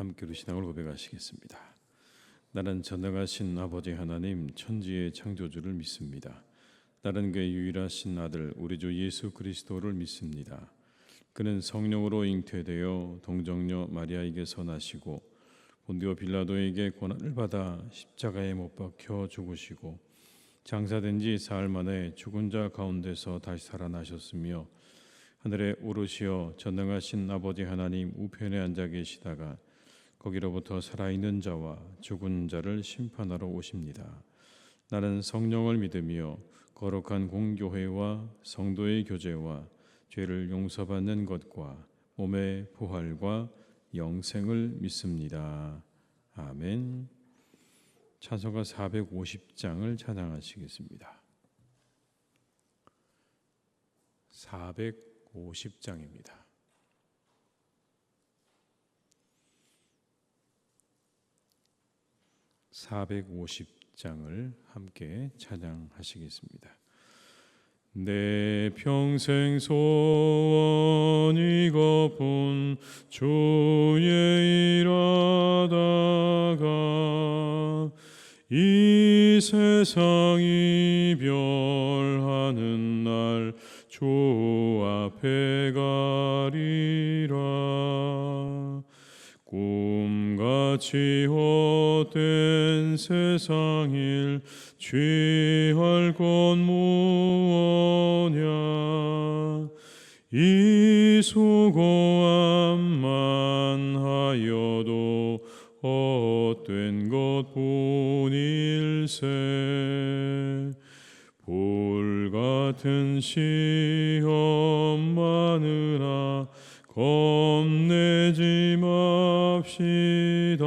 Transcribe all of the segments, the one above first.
함께 우리 신앙을 고백하시겠습니다. 나는 전능하신 아버지 하나님 천지의 창조주를 믿습니다. 나는 그의 유일하신 아들 우리 주 예수 그리스도를 믿습니다. 그는 성령으로 잉태되어 동정녀 마리아에게서 나시고 본디오 빌라도에게 고난을 받아 십자가에 못 박혀 죽으시고 장사된 지 사흘 만에 죽은 자 가운데서 다시 살아나셨으며 하늘에 오르시어 전능하신 아버지 하나님 우편에 앉아 계시다가 거기로부터 살아있는 자와 죽은 자를 심판하러 오십니다. 나는 성령을 믿으며 거룩한 공교회와 성도의 교제와 죄를 용서받는 것과 몸의 부활과 영생을 믿습니다. 아멘. 찬송가 450장을 찬양하시겠습니다. 450장입니다. 450장을 함께 찬양하시겠습니다. 내 평생 소원이거분 주의 일하다가 이 세상 이별하는 날 주 앞에 가리라. 꿈같이 헛된 세상 일 취할 것 무엇냐. 이 수고함만 하여도 헛된 것뿐일세. 불같은 시험 마느라 겁내지 맙시다.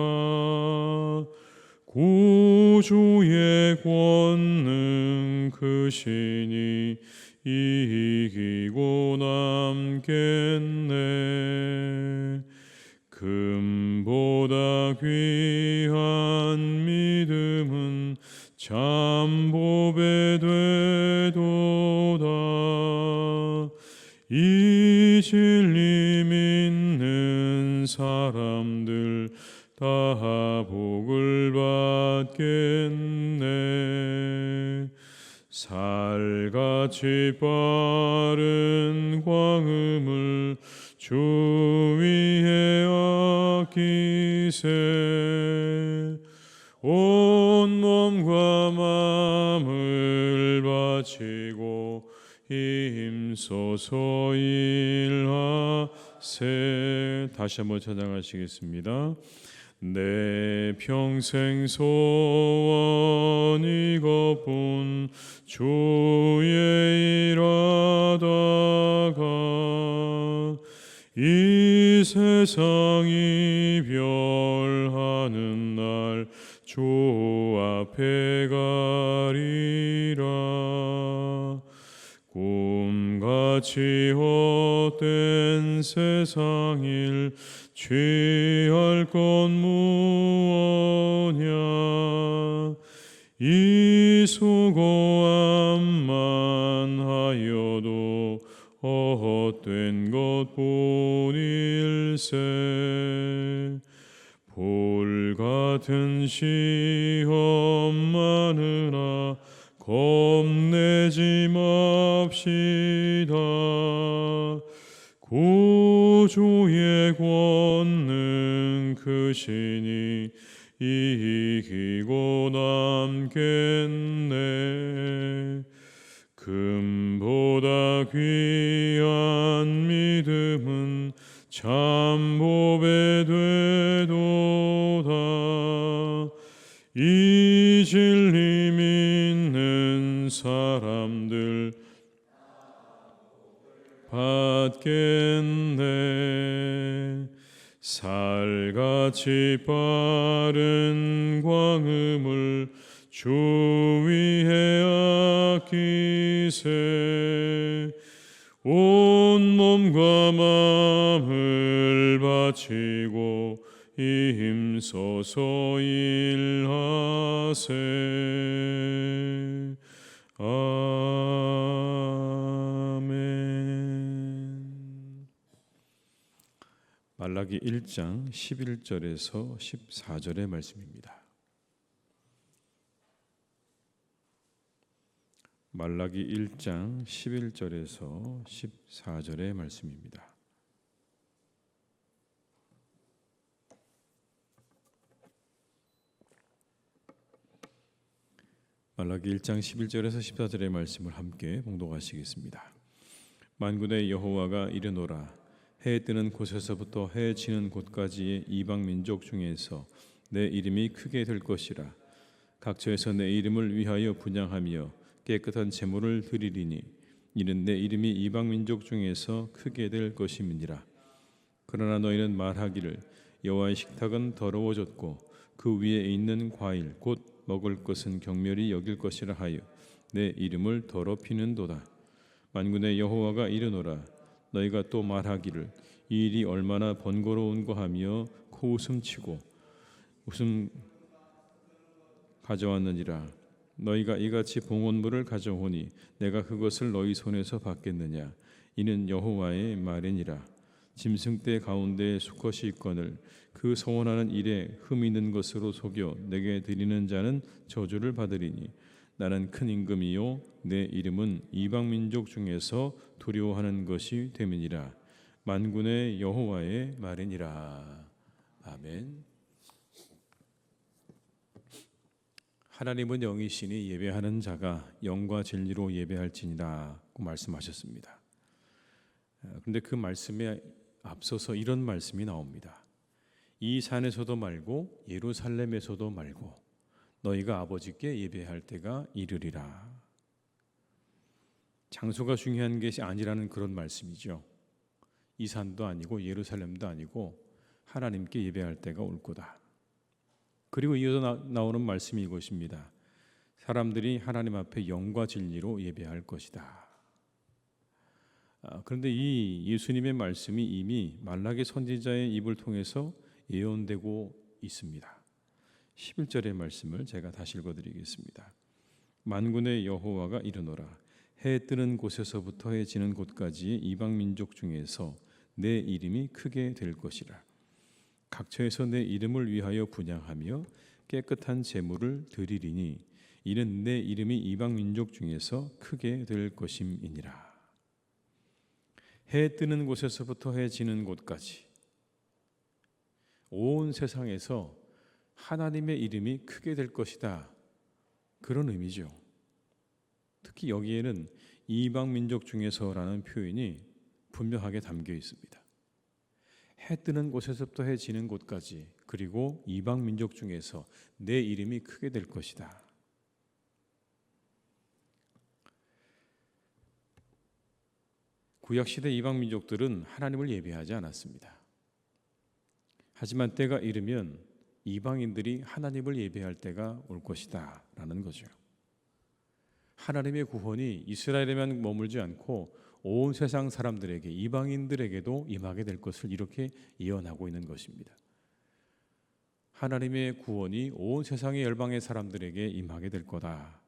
구주의 권능 크시니 이기고 남겠네. 금보다 귀한 믿음은 참 보배 되도다. 이 진리 믿는 사람들 다 복을 받겠네. 살같이 빠른 광음을 주 위에 아끼세. 온 몸과 마음을 바치고 힘써서 일하세. 다시 한번 찬양하시겠습니다. 내 평생 소원이거분 주의 일하다가 이 세상 이별하는 날 주 앞에 가리라. 꿈같이 헛된 세상 일 취할 것 무엇냐. 이 수고함만 하여도 헛된 것뿐일세. 불같은 시험 마느라 겁내지 맙시다. 구주의 권능 크시니 이기고 남겠네. 금보다 귀한 믿음은 참 보배 되도다. 이 진리 믿는 사람들 받겠네. 살같이 빠른 광음을 주 위에 아끼세. 온 몸과 마음을 바치고 힘써서 일하세. 아멘. 말라기 1장 11절에서 14절의 말씀입니다. 말라기 1장 11절에서 14절의 말씀입니다. 말라기 1장 11절에서 14절의 말씀을 함께 봉독하시겠습니다. 만군의 여호와가 이르노라. 해 뜨는 곳에서부터 해 지는 곳까지의 이방 민족 중에서 내 이름이 크게 될 것이라. 각처에서 내 이름을 위하여 분향하며 깨끗한 제물을 드리리니 이는 내 이름이 이방 민족 중에서 크게 될 것임이니라. 그러나 너희는 말하기를 여호와의 식탁은 더러워졌고 그 위에 있는 과일 곧 먹을 것은 경멸이 여길 것이라 하여 내 이름을 더럽히는도다. 만군의 여호와가 이르노라. 너희가 또 말하기를 이 일이 얼마나 번거로운고 하며 코웃음치고 웃음 가져왔느니라. 너희가 이같이 봉헌물을 가져오니 내가 그것을 너희 손에서 받겠느냐. 이는 여호와의 말이니라. 짐승떼 가운데 수컷이 있거늘 그 소원하는 일에 흠 있는 것으로 속여 내게 드리는 자는 저주를 받으리니 나는 큰 임금이요 내 이름은 이방 민족 중에서 두려워하는 것이 됨이니라. 만군의 여호와의 말이니라. 아멘. 하나님은 영이시니 예배하는 자가 영과 진리로 예배할지니라고 말씀하셨습니다. 그런데 그 말씀에 앞서서 이런 말씀이 나옵니다. 이 산에서도 말고 예루살렘에서도 말고 너희가 아버지께 예배할 때가 이르리라. 장소가 중요한 것이 아니라는 그런 말씀이죠. 이 산도 아니고 예루살렘도 아니고 하나님께 예배할 때가 올 거다. 그리고 이어서 나오는 말씀이 이것입니다. 사람들이 하나님 앞에 영과 진리로 예배할 것이다. 그런데 이 예수님의 말씀이 이미 말라기 선지자의 입을 통해서 예언되고 있습니다. 11절의 말씀을 제가 다시 읽어드리겠습니다. 만군의 여호와가 이르노라. 해 뜨는 곳에서부터 해 지는 곳까지의 이방 민족 중에서 내 이름이 크게 될 것이라. 각처에서 내 이름을 위하여 분향하며 깨끗한 제물을 드리리니 이는 내 이름이 이방 민족 중에서 크게 될 것임이니라. 해 뜨는 곳에서부터 해 지는 곳까지 온 세상에서 하나님의 이름이 크게 될 것이다. 그런 의미죠. 특히 여기에는 이방 민족 중에서라는 표현이 분명하게 담겨 있습니다. 해 뜨는 곳에서부터 해 지는 곳까지 그리고 이방 민족 중에서 내 이름이 크게 될 것이다. 구약시대 이방 민족들은 하나님을 예배하지 않았습니다. 하지만 때가 이르면 이방인들이 하나님을 예배할 때가 올 것이다 라는 거죠. 하나님의 구원이 이스라엘에만 머물지 않고 온 세상 사람들에게 이방인들에게도 임하게 될 것을 이렇게 예언하고 있는 것입니다. 하나님의 구원이 온 세상의 열방의 사람들에게 임하게 될 거다.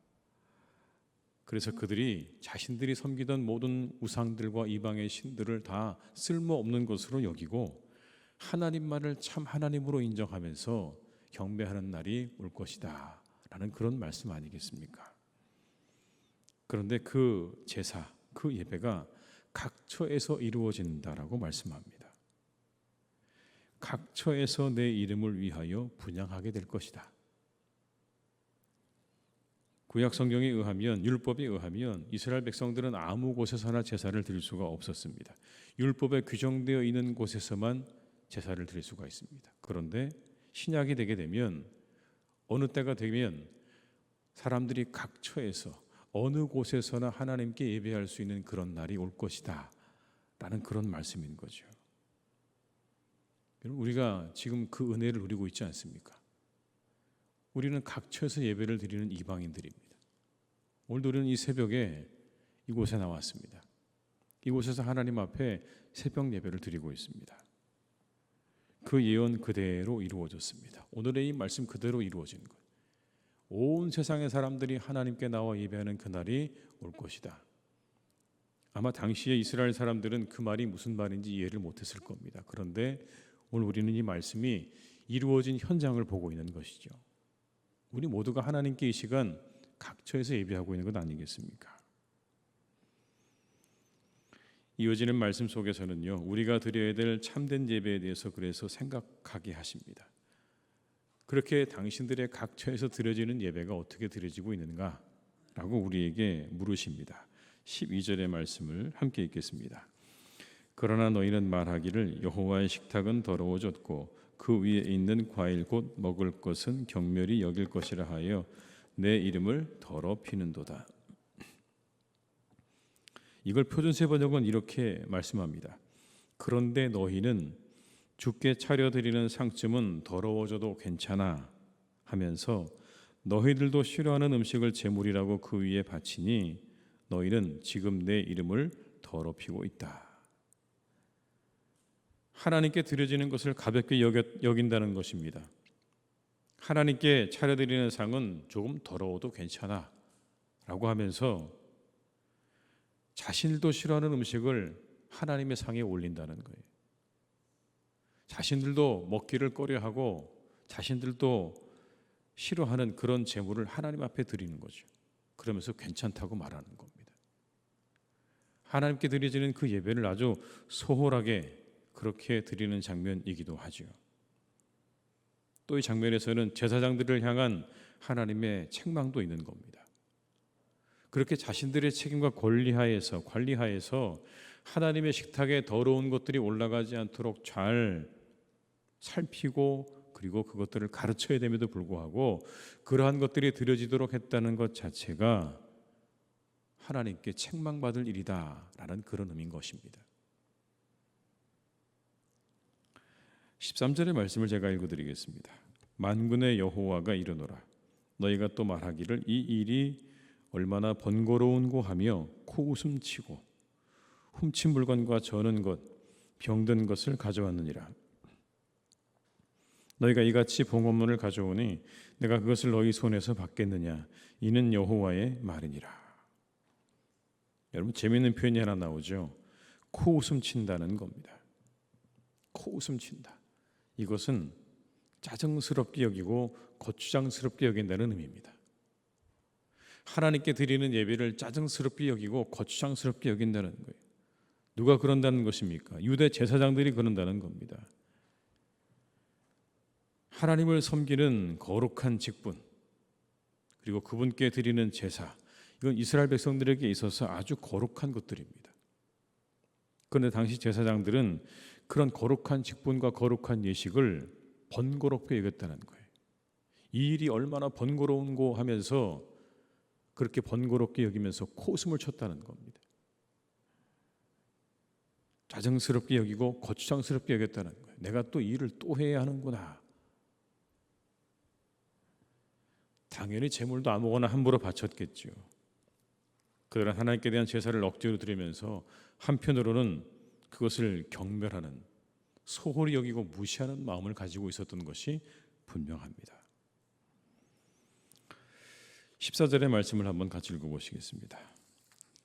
그래서 그들이 자신들이 섬기던 모든 우상들과 이방의 신들을 다 쓸모없는 것으로 여기고 하나님만을 참 하나님으로 인정하면서 경배하는 날이 올 것이다 라는 그런 말씀 아니겠습니까? 그런데 그 제사, 그 예배가 각처에서 이루어진다라고 말씀합니다. 각처에서 내 이름을 위하여 분향하게 될 것이다. 구약 성경에 의하면, 율법에 의하면 이스라엘 백성들은 아무 곳에서나 제사를 드릴 수가 없었습니다. 율법에 규정되어 있는 곳에서만 제사를 드릴 수가 있습니다. 그런데 신약이 되게 되면 어느 때가 되면 사람들이 각처에서 어느 곳에서나 하나님께 예배할 수 있는 그런 날이 올 것이다 라는 그런 말씀인 거죠. 우리가 지금 그 은혜를 누리고 있지 않습니까? 우리는 각처에서 예배를 드리는 이방인들입니다. 오늘도 우리는 이 새벽에 이곳에 나왔습니다. 이곳에서 하나님 앞에 새벽 예배를 드리고 있습니다. 그 예언 그대로 이루어졌습니다. 오늘의 이 말씀 그대로 이루어진 것. 온 세상의 사람들이 하나님께 나와 예배하는 그날이 올 것이다. 아마 당시에 이스라엘 사람들은 그 말이 무슨 말인지 이해를 못했을 겁니다. 그런데 오늘 우리는 이 말씀이 이루어진 현장을 보고 있는 것이죠. 우리 모두가 하나님께 이 시간 각처에서 예배하고 있는 것 아니겠습니까? 이어지는 말씀 속에서는요, 우리가 드려야 될 참된 예배에 대해서 그래서 생각하게 하십니다. 그렇게 당신들의 각처에서 드려지는 예배가 어떻게 드려지고 있는가? 라고 우리에게 물으십니다. 12절의 말씀을 함께 읽겠습니다. 그러나 너희는 말하기를 여호와의 식탁은 더러워졌고 그 위에 있는 과일 곧 먹을 것은 경멸히 여길 것이라 하여 내 이름을 더럽히는도다. 이걸 표준세 번역은 이렇게 말씀합니다. 그런데 너희는 주께 차려드리는 상쯤은 더러워져도 괜찮아 하면서 너희들도 싫어하는 음식을 제물이라고 그 위에 바치니 너희는 지금 내 이름을 더럽히고 있다. 하나님께 드려지는 것을 가볍게 여긴다는 것입니다. 하나님께 차려드리는 상은 조금 더러워도 괜찮아 라고 하면서 자신들도 싫어하는 음식을 하나님의 상에 올린다는 거예요. 자신들도 먹기를 꺼려하고 자신들도 싫어하는 그런 제물을 하나님 앞에 드리는 거죠. 그러면서 괜찮다고 말하는 겁니다. 하나님께 드려지는 그 예배를 아주 소홀하게 그렇게 드리는 장면이기도 하죠. 또 이 장면에서는 제사장들을 향한 하나님의 책망도 있는 겁니다. 그렇게 자신들의 책임과 관리하에서 하나님의 식탁에 더러운 것들이 올라가지 않도록 잘 살피고 그리고 그것들을 가르쳐야 됨에도 불구하고 그러한 것들이 드려지도록 했다는 것 자체가 하나님께 책망받을 일이다라는 그런 의미인 것입니다. 13절의 말씀을 제가 읽어드리겠습니다. 만군의 여호와가 이르노라 너희가 또 말하기를 이 일이 얼마나 번거로운고 하며 코웃음치고 훔친 물건과 저는 것 병든 것을 가져왔느니라. 너희가 이같이 봉헌물을 가져오니 내가 그것을 너희 손에서 받겠느냐 이는 여호와의 말이니라. 여러분 재미있는 표현이 하나 나오죠. 코웃음친다는 겁니다. 코웃음친다. 이것은 짜증스럽게 여기고 거추장스럽게 여긴다는 의미입니다. 하나님께 드리는 예배를 짜증스럽게 여기고 거추장스럽게 여긴다는 거예요. 누가 그런다는 것입니까? 유대 제사장들이 그런다는 겁니다. 하나님을 섬기는 거룩한 직분 그리고 그분께 드리는 제사 이건 이스라엘 백성들에게 있어서 아주 거룩한 것들입니다. 그런데 당시 제사장들은 그런 거룩한 직분과 거룩한 예식을 번거롭게 여겼다는 거예요. 이 일이 얼마나 번거로운고 하면서 그렇게 번거롭게 여기면서 코웃음을 쳤다는 겁니다. 짜증스럽게 여기고 거추장스럽게 여겼다는 거예요. 내가 또 이 일을 또 해야 하는구나. 당연히 제물도 아무거나 함부로 바쳤겠죠. 그들은 하나님께 대한 제사를 억지로 드리면서 한편으로는 그것을 경멸하는 소홀히 여기고 무시하는 마음을 가지고 있었던 것이 분명합니다. 14절의 말씀을 한번 같이 읽어보시겠습니다.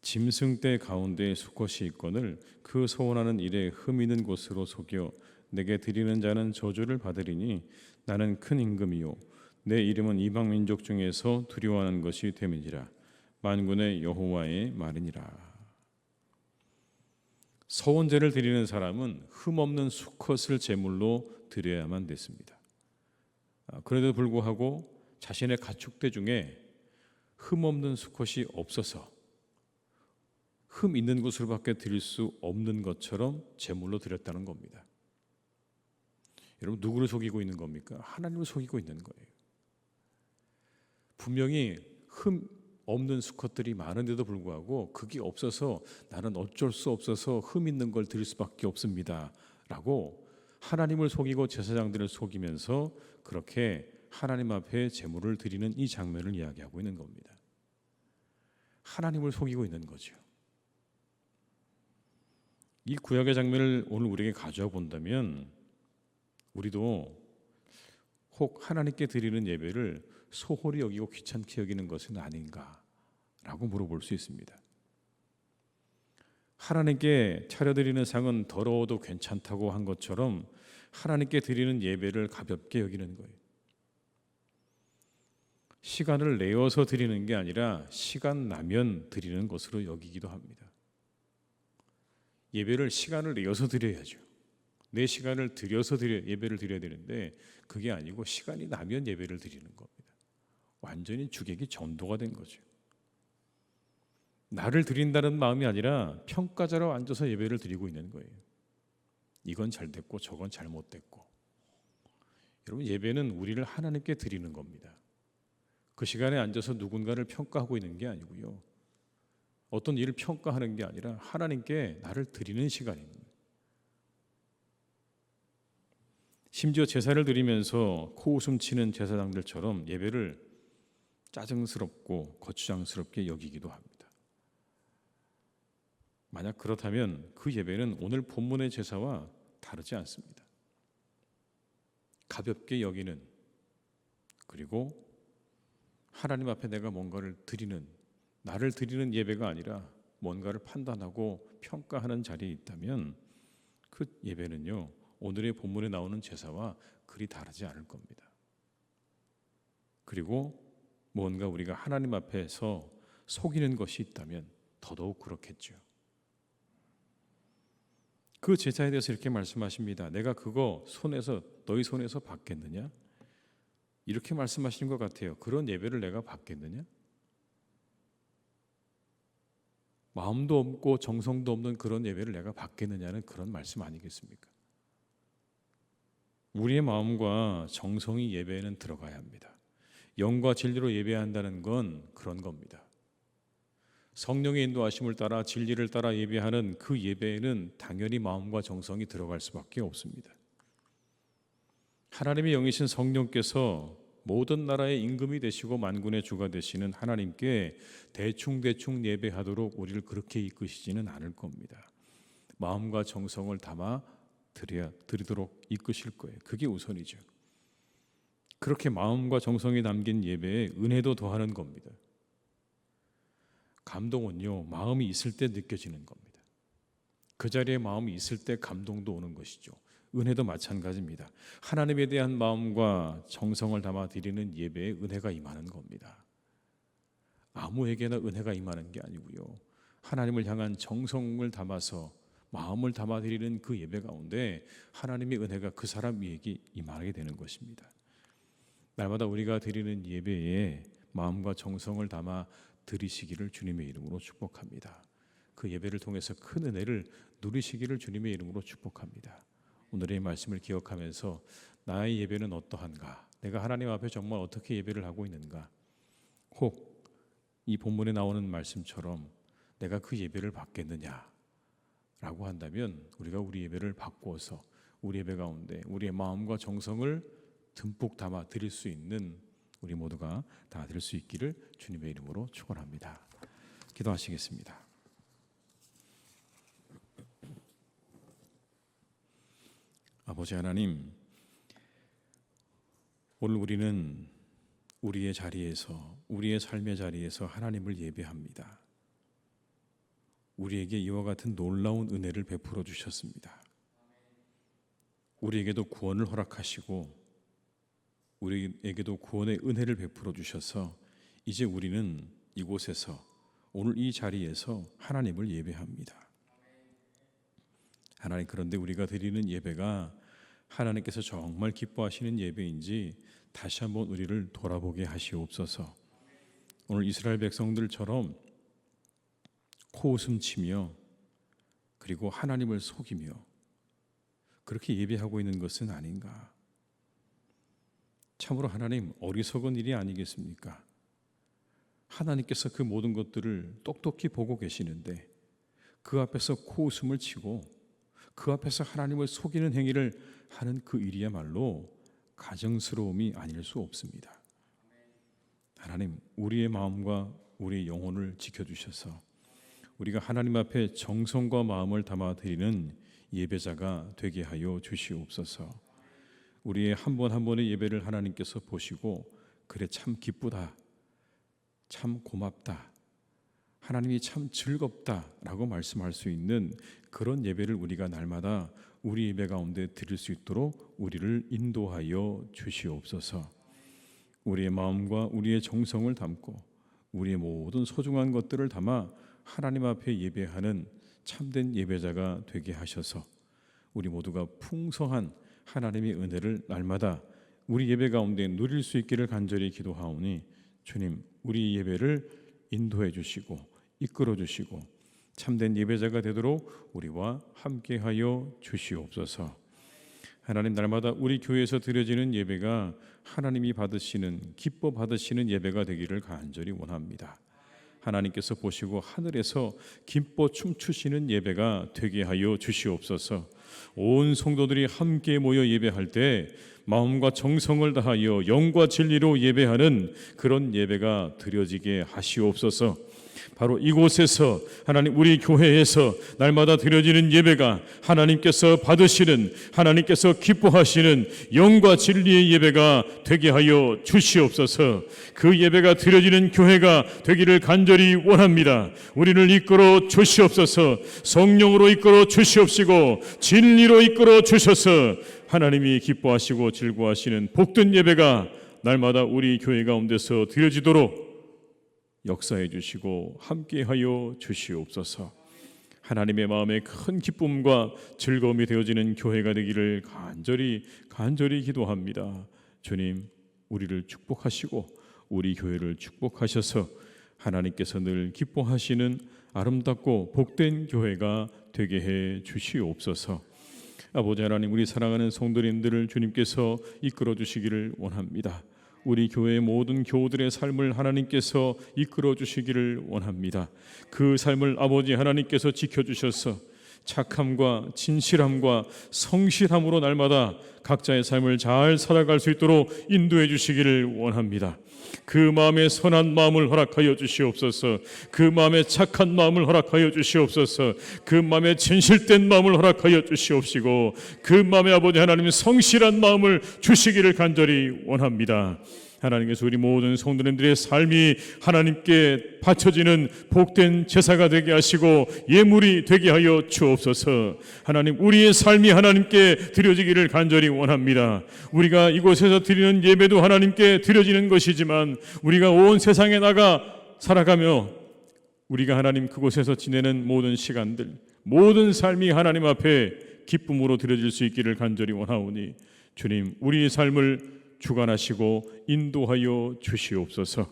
짐승떼 가운데 수컷이 있거늘 그 소원하는 일에 흠 있는 곳으로 속여 내게 드리는 자는 저주를 받으리니 나는 큰 임금이요 내 이름은 이방 민족 중에서 두려워하는 것이 됨이니라. 만군의 여호와의 말이니라. 서원제를 드리는 사람은 흠없는 수컷을 제물로 드려야만 됐습니다. 그런데도 불구하고 자신의 가축대 중에 흠없는 수컷이 없어서 흠 있는 것으로밖에 드릴 수 없는 것처럼 제물로 드렸다는 겁니다. 여러분 누구를 속이고 있는 겁니까? 하나님을 속이고 있는 거예요. 분명히 흠 없는 수컷들이 많은데도 불구하고 그게 없어서 나는 어쩔 수 없어서 흠 있는 걸 드릴 수밖에 없습니다 라고 하나님을 속이고 제사장들을 속이면서 그렇게 하나님 앞에 제물을 드리는 이 장면을 이야기하고 있는 겁니다. 하나님을 속이고 있는 거죠. 이 구약의 장면을 오늘 우리에게 가져와 본다면 우리도 혹 하나님께 드리는 예배를 소홀히 여기고 귀찮게 여기는 것은 아닌가라고 물어볼 수 있습니다. 하나님께 차려드리는 상은 더러워도 괜찮다고 한 것처럼 하나님께 드리는 예배를 가볍게 여기는 거예요. 시간을 내어서 드리는 게 아니라 시간 나면 드리는 것으로 여기기도 합니다. 예배를 시간을 내어서 드려야죠. 내 시간을 들여서 예배를 드려야 되는데 그게 아니고 시간이 나면 예배를 드리는 겁니다. 완전히 주객이 전도가 된 거죠. 나를 드린다는 마음이 아니라 평가자로 앉아서 예배를 드리고 있는 거예요. 이건 잘 됐고 저건 잘못됐고. 여러분, 예배는 우리를 하나님께 드리는 겁니다. 그 시간에 앉아서 누군가를 평가하고 있는 게 아니고요. 어떤 일을 평가하는 게 아니라 하나님께 나를 드리는 시간입니다. 심지어 제사를 드리면서 코웃음 치는 제사장들처럼 예배를 짜증스럽고 거추장스럽게 여기기도 합니다. 만약 그렇다면 그 예배는 오늘 본문의 제사와 다르지 않습니다. 가볍게 여기는, 그리고 하나님 앞에 내가 뭔가를 드리는, 나를 드리는 예배가 아니라 뭔가를 판단하고 평가하는 자리에 있다면 그 예배는요, 오늘의 본문에 나오는 제사와 그리 다르지 않을 겁니다. 그리고 뭔가 우리가 하나님 앞에서 속이는 것이 있다면 더더욱 그렇겠죠. 그 제사에 대해서 이렇게 말씀하십니다. 내가 그거 너희 손에서 받겠느냐? 이렇게 말씀하시는 것 같아요. 그런 예배를 내가 받겠느냐? 마음도 없고 정성도 없는 그런 예배를 내가 받겠느냐는 그런 말씀 아니겠습니까? 우리의 마음과 정성이 예배에는 들어가야 합니다. 영과 진리로 예배한다는 건 그런 겁니다. 성령의 인도하심을 따라 진리를 따라 예배하는 그 예배에는 당연히 마음과 정성이 들어갈 수밖에 없습니다. 하나님의 영이신 성령께서 모든 나라의 임금이 되시고 만군의 주가 되시는 하나님께 대충 예배하도록 우리를 그렇게 이끄시지는 않을 겁니다. 마음과 정성을 담아 드리도록 이끄실 거예요. 그게 우선이죠. 그렇게 마음과 정성이 담긴 예배에 은혜도 더하는 겁니다. 감동은요, 마음이 있을 때 느껴지는 겁니다. 그 자리에 마음이 있을 때 감동도 오는 것이죠. 은혜도 마찬가지입니다. 하나님에 대한 마음과 정성을 담아 드리는 예배에 은혜가 임하는 겁니다. 아무에게나 은혜가 임하는 게 아니고요. 하나님을 향한 정성을 담아서 마음을 담아 드리는 그 예배 가운데 하나님의 은혜가 그 사람 위에 임하게 되는 것입니다. 날마다 우리가 드리는 예배에 마음과 정성을 담아 드리시기를 주님의 이름으로 축복합니다. 그 예배를 통해서 큰 은혜를 누리시기를 주님의 이름으로 축복합니다. 오늘의 말씀을 기억하면서 나의 예배는 어떠한가? 내가 하나님 앞에 정말 어떻게 예배를 하고 있는가? 혹 이 본문에 나오는 말씀처럼 내가 그 예배를 받겠느냐? 라고 한다면 우리가 우리 예배를 바꾸어서 우리 예배 가운데 우리의 마음과 정성을 듬뿍 담아 드릴 수 있는 우리 모두가 다 될 수 있기를 주님의 이름으로 축원합니다. 기도하시겠습니다. 아버지 하나님, 오늘 우리는 우리의 자리에서, 우리의 삶의 자리에서 하나님을 예배합니다. 우리에게 이와 같은 놀라운 은혜를 베풀어 주셨습니다. 우리에게도 구원을 허락하시고 우리에게도 구원의 은혜를 베풀어 주셔서 이제 우리는 이곳에서, 오늘 이 자리에서 하나님을 예배합니다. 하나님, 그런데 우리가 드리는 예배가 하나님께서 정말 기뻐하시는 예배인지 다시 한번 우리를 돌아보게 하시옵소서. 오늘 이스라엘 백성들처럼 코웃음치며 그리고 하나님을 속이며 그렇게 예배하고 있는 것은 아닌가? 참으로 하나님, 어리석은 일이 아니겠습니까? 하나님께서 그 모든 것들을 똑똑히 보고 계시는데 그 앞에서 코웃음을 치고 그 앞에서 하나님을 속이는 행위를 하는 그 일이야말로 가증스러움이 아닐 수 없습니다. 하나님, 우리의 마음과 우리의 영혼을 지켜주셔서 우리가 하나님 앞에 정성과 마음을 담아 드리는 예배자가 되게 하여 주시옵소서. 우리의 한 번 한 번의 예배를 하나님께서 보시고 그래 참 기쁘다, 참 고맙다, 하나님이 참 즐겁다라고 말씀할 수 있는 그런 예배를 우리가 날마다 우리 예배 가운데 드릴 수 있도록 우리를 인도하여 주시옵소서. 우리의 마음과 우리의 정성을 담고 우리의 모든 소중한 것들을 담아 하나님 앞에 예배하는 참된 예배자가 되게 하셔서 우리 모두가 풍성한 하나님의 은혜를 날마다 우리 예배 가운데 누릴 수 있기를 간절히 기도하오니 주님, 우리 예배를 인도해 주시고 이끌어 주시고 참된 예배자가 되도록 우리와 함께하여 주시옵소서. 하나님, 날마다 우리 교회에서 드려지는 예배가 하나님이 받으시는, 기뻐 받으시는 예배가 되기를 간절히 원합니다. 하나님께서 보시고 하늘에서 기뻐 춤추시는 예배가 되게 하여 주시옵소서. 온 성도들이 함께 모여 예배할 때 마음과 정성을 다하여 영과 진리로 예배하는 그런 예배가 드려지게 하시옵소서. 바로 이곳에서 하나님, 우리 교회에서 날마다 드려지는 예배가 하나님께서 받으시는, 하나님께서 기뻐하시는 영과 진리의 예배가 되게 하여 주시옵소서. 그 예배가 드려지는 교회가 되기를 간절히 원합니다. 우리를 이끌어 주시옵소서. 성령으로 이끌어 주시옵시고 진리로 이끌어 주셔서 하나님이 기뻐하시고 즐거워하시는 복된 예배가 날마다 우리 교회 가운데서 드려지도록 역사해 주시고 함께하여 주시옵소서. 하나님의 마음에 큰 기쁨과 즐거움이 되어지는 교회가 되기를 간절히 기도합니다. 주님, 우리를 축복하시고 우리 교회를 축복하셔서 하나님께서 늘 기뻐하시는 아름답고 복된 교회가 되게 해 주시옵소서. 아버지 하나님, 우리 사랑하는 성도님들을 주님께서 이끌어 주시기를 원합니다. 우리 교회의 모든 교우들의 삶을 하나님께서 이끌어 주시기를 원합니다. 그 삶을 아버지 하나님께서 지켜주셔서 착함과 진실함과 성실함으로 날마다 각자의 삶을 잘 살아갈 수 있도록 인도해 주시기를 원합니다. 그 마음에 선한 마음을 허락하여 주시옵소서. 그 마음에 착한 마음을 허락하여 주시옵소서. 그 마음에 진실된 마음을 허락하여 주시옵시고 그 마음에 아버지 하나님 성실한 마음을 주시기를 간절히 원합니다. 하나님께서 우리 모든 성도님들의 삶이 하나님께 바쳐지는 복된 제사가 되게 하시고 예물이 되게 하여 주옵소서. 하나님, 우리의 삶이 하나님께 드려지기를 간절히 원합니다. 우리가 이곳에서 드리는 예배도 하나님께 드려지는 것이지만 우리가 온 세상에 나가 살아가며 우리가 하나님 그곳에서 지내는 모든 시간들, 모든 삶이 하나님 앞에 기쁨으로 드려질 수 있기를 간절히 원하오니 주님, 우리의 삶을 주관하시고 인도하여 주시옵소서.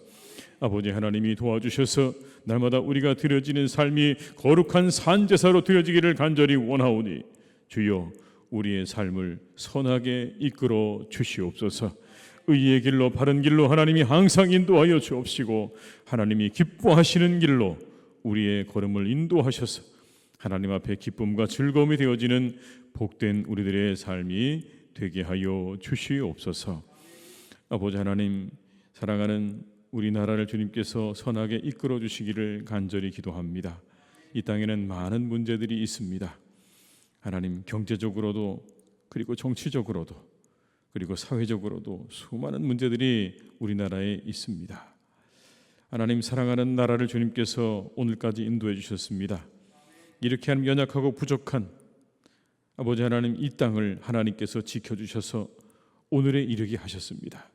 아버지 하나님이 도와주셔서 날마다 우리가 드려지는 삶이 거룩한 산제사로 드려지기를 간절히 원하오니 주여, 우리의 삶을 선하게 이끌어 주시옵소서. 의의 길로, 바른 길로 하나님이 항상 인도하여 주옵시고 하나님이 기뻐하시는 길로 우리의 걸음을 인도하셔서 하나님 앞에 기쁨과 즐거움이 되어지는 복된 우리들의 삶이 되게 하여 주시옵소서. 아버지 하나님, 사랑하는 우리나라를 주님께서 선하게 이끌어 주시기를 간절히 기도합니다. 이 땅에는 많은 문제들이 있습니다. 하나님, 경제적으로도 그리고 정치적으로도 그리고 사회적으로도 수많은 문제들이 우리나라에 있습니다. 하나님, 사랑하는 나라를 주님께서 오늘까지 인도해 주셨습니다. 이렇게 하는 연약하고 부족한 아버지 하나님, 이 땅을 하나님께서 지켜주셔서 오늘에 이르게 하셨습니다.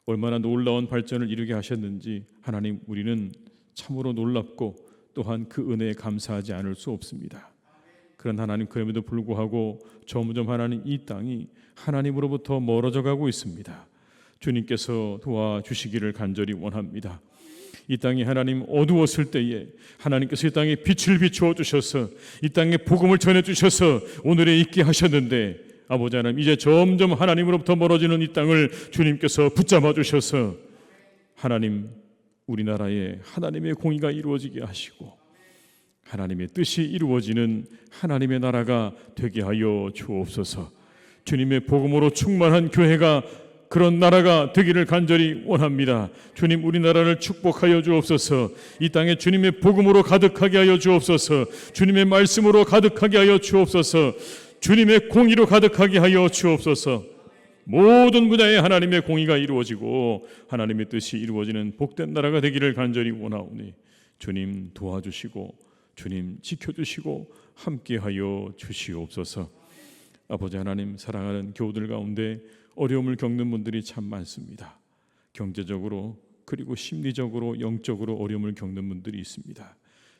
얼마나 놀라운 발전을 이루게 하셨는지 하나님, 우리는 참으로 놀랍고 또한 그 은혜에 감사하지 않을 수 없습니다. 그런 하나님, 그럼에도 불구하고 점점 하나님 이 땅이 하나님으로부터 멀어져 가고 있습니다. 주님께서 도와주시기를 간절히 원합니다. 이 땅이 하나님 어두웠을 때에 하나님께서 이 땅에 빛을 비추어 주셔서 이 땅에 복음을 전해 주셔서 오늘에 있게 하셨는데 아버지 하나님, 이제 점점 하나님으로부터 멀어지는 이 땅을 주님께서 붙잡아 주셔서 하나님, 우리나라에 하나님의 공의가 이루어지게 하시고 하나님의 뜻이 이루어지는 하나님의 나라가 되게 하여 주옵소서. 주님의 복음으로 충만한 교회가, 그런 나라가 되기를 간절히 원합니다. 주님, 우리나라를 축복하여 주옵소서. 이 땅에 주님의 복음으로 가득하게 하여 주옵소서. 주님의 말씀으로 가득하게 하여 주옵소서. 주님의 공의로 가득하게 하여 주옵소서. 모든 분야에 하나님의 공의가 이루어지고 하나님의 뜻이 이루어지는 복된 나라가 되기를 간절히 원하오니 주님 도와주시고 주님 지켜주시고 함께하여 주시옵소서. 아버지 하나님, 사랑하는 교우들 가운데 어려움을 겪는 분들이 참 많습니다. 경제적으로 그리고 심리적으로 영적으로 어려움을 겪는 분들이 있습니다.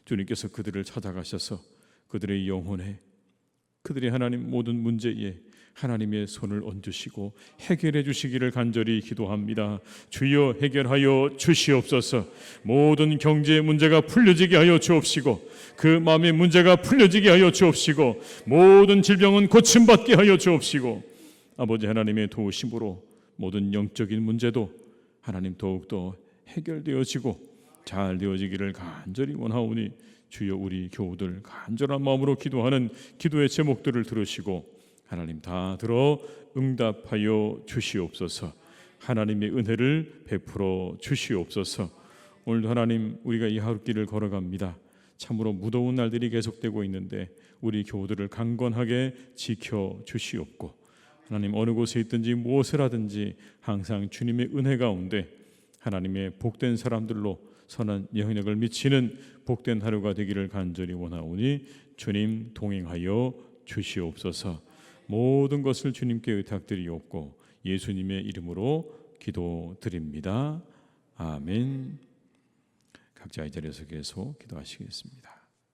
주님께서 그들을 찾아가셔서 그들의 영혼에, 그들의 하나님 모든 문제에 하나님의 손을 얹으시고 해결해 주시기를 간절히 기도합니다. 주여 해결하여 주시옵소서. 모든 경제 문제가 풀려지게 하여 주옵시고 그 마음의 문제가 풀려지게 하여 주옵시고 모든 질병은 고침받게 하여 주옵시고 아버지 하나님의 도우심으로 모든 영적인 문제도 하나님 더욱더 해결되어지고 잘 되어지기를 간절히 원하오니 주여 우리 교우들 간절한 마음으로 기도하는 기도의 제목들을 들으시고 하나님 다 들어 응답하여 주시옵소서. 하나님의 은혜를 베풀어 주시옵소서. 오늘도 하나님 우리가 이 하루길을 걸어갑니다. 참으로 무더운 날들이 계속되고 있는데 우리 교우들을 강건하게 지켜 주시옵고 하나님 어느 곳에 있든지 무엇을 하든지 항상 주님의 은혜 가운데 하나님의 복된 사람들로 선한 영향력을 미치는 복된 하루가 되기를 간절히 원하오니 주님 동행하여 주시옵소서. 모든 것을 주님께 의탁드리옵고 예수님의 이름으로 기도드립니다. 아멘. 각자 이 자리에서 계속 기도하시겠습니다.